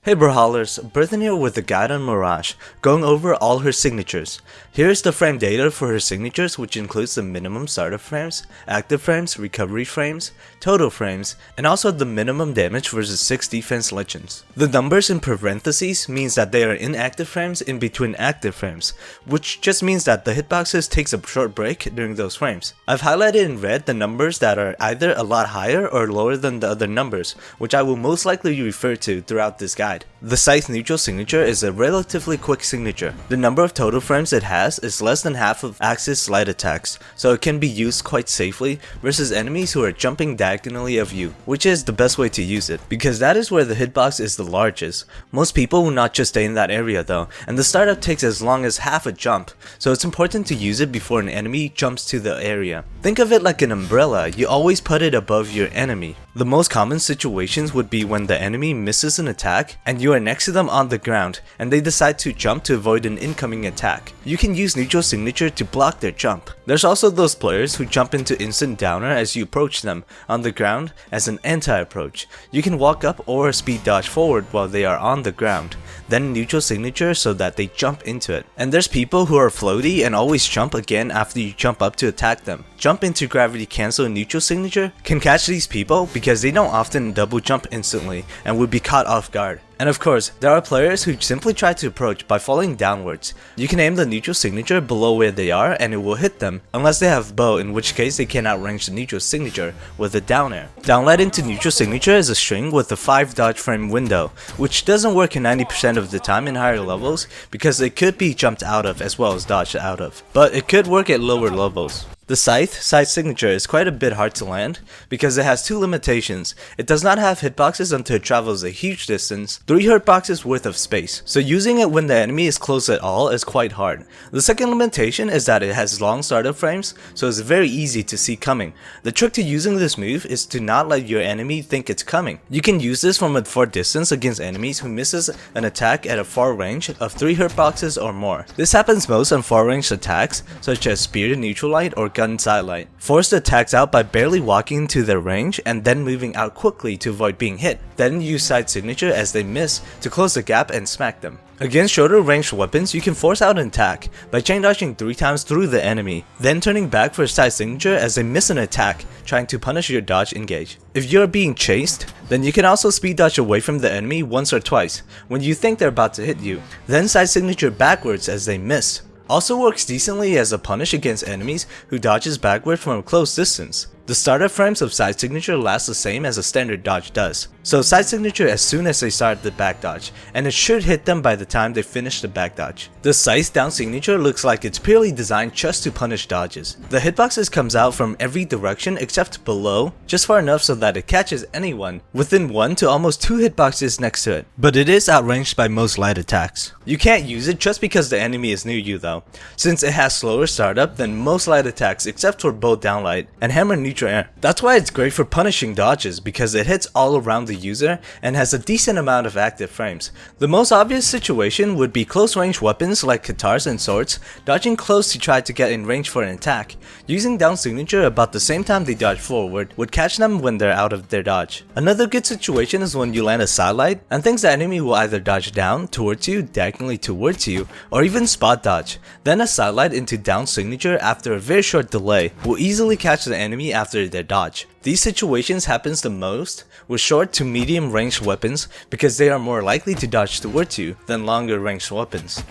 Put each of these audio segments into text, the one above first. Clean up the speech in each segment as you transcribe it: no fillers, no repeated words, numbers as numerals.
Hey Brawlhallers, Britton here with a guide on Mirage, going over all her signatures. Here's the frame data for her signatures, which includes the minimum startup frames, active frames, recovery frames, total frames, and also the minimum damage versus 6 defense legends. The numbers in parentheses means that they are inactive frames in between active frames, which just means that the hitboxes takes a short break during those frames. I've highlighted in red the numbers that are either a lot higher or lower than the other numbers, which I will most likely refer to throughout this guide. The Scythe neutral signature is a relatively quick signature. The number of total frames it has is less than half of Axe's slide attacks, so it can be used quite safely versus enemies who are jumping diagonally of you, which is the best way to use it, because that is where the hitbox is the largest. Most people will not just stay in that area though, and the startup takes as long as half a jump, so it's important to use it before an enemy jumps to the area. Think of it like an umbrella, you always put it above your enemy. The most common situations would be when the enemy misses an attack and you are next to them on the ground and they decide to jump to avoid an incoming attack. You can use neutral signature to block their jump. There's also those players who jump into instant downer as you approach them on the ground as an anti-approach. You can walk up or speed dodge forward while they are on the ground, then neutral signature so that they jump into it. And there's people who are floaty and always jump again after you jump up to attack them. Jump into gravity cancel neutral signature can catch these people because they don't often double jump instantly and would be caught off guard. And of course, there are players who simply try to approach by falling downwards. You can aim the neutral signature below where they are and it will hit them, unless they have bow, in which case they can outrange the neutral signature with a down air. Downlight into neutral signature is a string with a 5 dodge frame window, which doesn't work in 90% of the time in higher levels because it could be jumped out of as well as dodged out of, but it could work at lower levels. The Scythe signature is quite a bit hard to land because it has two limitations. It does not have hitboxes until it travels a huge distance, 3 hitboxes worth of space, so using it when the enemy is close at all is quite hard. The second limitation is that it has long startup frames, so it's very easy to see coming. The trick to using this move is to not let your enemy think it's coming. You can use this from a far distance against enemies who misses an attack at a far range of 3 hitboxes or more. This happens most on far range attacks such as spear to neutral light or gun sidelight. Force the attacks out by barely walking into their range and then moving out quickly to avoid being hit. Then use side signature as they miss to close the gap and smack them. Against shorter ranged weapons, you can force out an attack by chain dodging 3 times through the enemy, then turning back for a side signature as they miss an attack, trying to punish your dodge engage. If you are being chased, then you can also speed dodge away from the enemy once or twice when you think they're about to hit you, then side signature backwards as they miss. Also works decently as a punish against enemies who dodges backward from a close distance. The startup frames of side signature last the same as a standard dodge does. So side signature as soon as they start the back dodge, and it should hit them by the time they finish the back dodge. The Scythe down signature looks like it's purely designed just to punish dodges. The hitboxes comes out from every direction except below, just far enough so that it catches anyone within 1 to almost 2 hitboxes next to it, but it is outranged by most light attacks. You can't use it just because the enemy is near you though, since it has slower startup than most light attacks except for bow downlight and hammer neutral air. That's why it's great for punishing dodges because it hits all around the user and has a decent amount of active frames. The most obvious situation would be close range weapons like katars and swords, dodging close to try to get in range for an attack. Using down signature about the same time they dodge forward would catch them when they're out of their dodge. Another good situation is when you land a sidelight and thinks the enemy will either dodge down towards you, diagonally towards you, or even spot dodge. Then a sidelight into down signature after a very short delay will easily catch the enemy after their dodge. These situations happens the most with short to medium ranged weapons because they are more likely to dodge towards you than longer ranged weapons.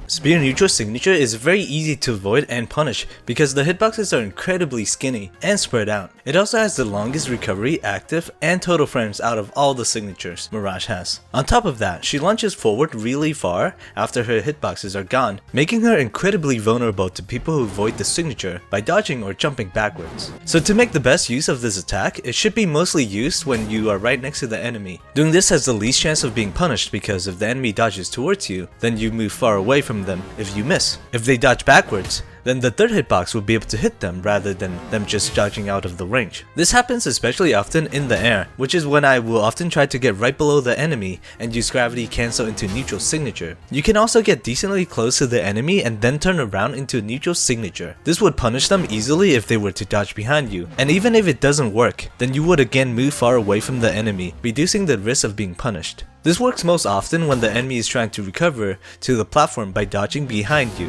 Spear neutral signature is very easy to avoid and punish because the hitboxes are incredibly skinny and spread out. It also has the longest recovery, active, and total frames out of all the signatures Mirage has. On top of that, she launches forward really far after her hitboxes are gone, making her incredibly vulnerable to people who avoid the signature by dodging or jumping backwards. So to make the best use of this attack, it should be mostly used when you are right next to the enemy. Doing this has the least chance of being punished because if the enemy dodges towards you, then you move far away from them if you miss. If they dodge backwards, then the third hitbox will be able to hit them rather than them just dodging out of the range. This happens especially often in the air, which is when I will often try to get right below the enemy and use gravity cancel into neutral signature. You can also get decently close to the enemy and then turn around into a neutral signature. This would punish them easily if they were to dodge behind you, and even if it doesn't work, then you would again move far away from the enemy, reducing the risk of being punished. This works most often when the enemy is trying to recover to the platform by dodging behind you.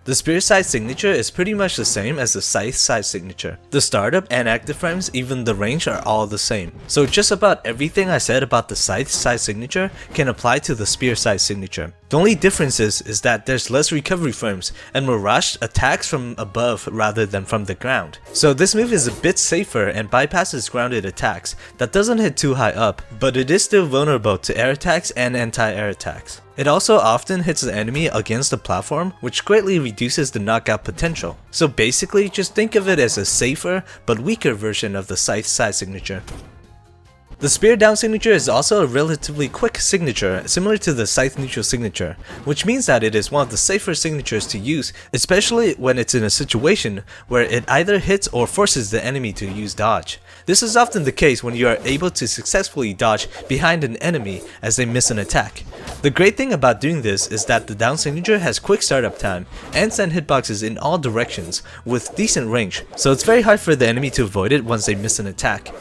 The Spear Scythe signature is pretty much the same as the Scythe side signature. The startup and active frames, even the range, are all the same. So just about everything I said about the Scythe side signature can apply to the Spear side signature. The only difference is that there's less recovery frames, and Mirage attacks from above rather than from the ground. So this move is a bit safer and bypasses grounded attacks that doesn't hit too high up, but it is still vulnerable to air attacks and anti-air attacks. It also often hits the enemy against the platform, which greatly reduces the knockout potential. So basically, just think of it as a safer but weaker version of the Scythe side signature. The Spear down signature is also a relatively quick signature, similar to the Scythe neutral signature, which means that it is one of the safer signatures to use, especially when it's in a situation where it either hits or forces the enemy to use dodge. This is often the case when you are able to successfully dodge behind an enemy as they miss an attack. The great thing about doing this is that the down signature has quick startup time and send hitboxes in all directions with decent range, so it's very hard for the enemy to avoid it once they miss an attack.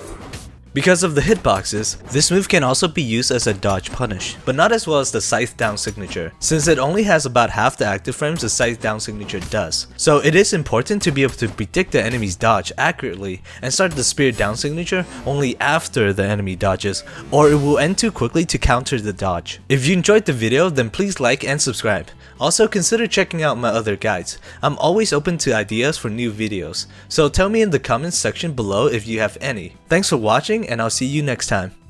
Because of the hitboxes, this move can also be used as a dodge punish, but not as well as the Scythe down signature, since it only has about half the active frames the Scythe down signature does. So it is important to be able to predict the enemy's dodge accurately and start the Spear down signature only after the enemy dodges, or it will end too quickly to counter the dodge. If you enjoyed the video, then please like and subscribe. Also consider checking out my other guides. I'm always open to ideas for new videos, so tell me in the comments section below if you have any. Thanks for watching, and I'll see you next time.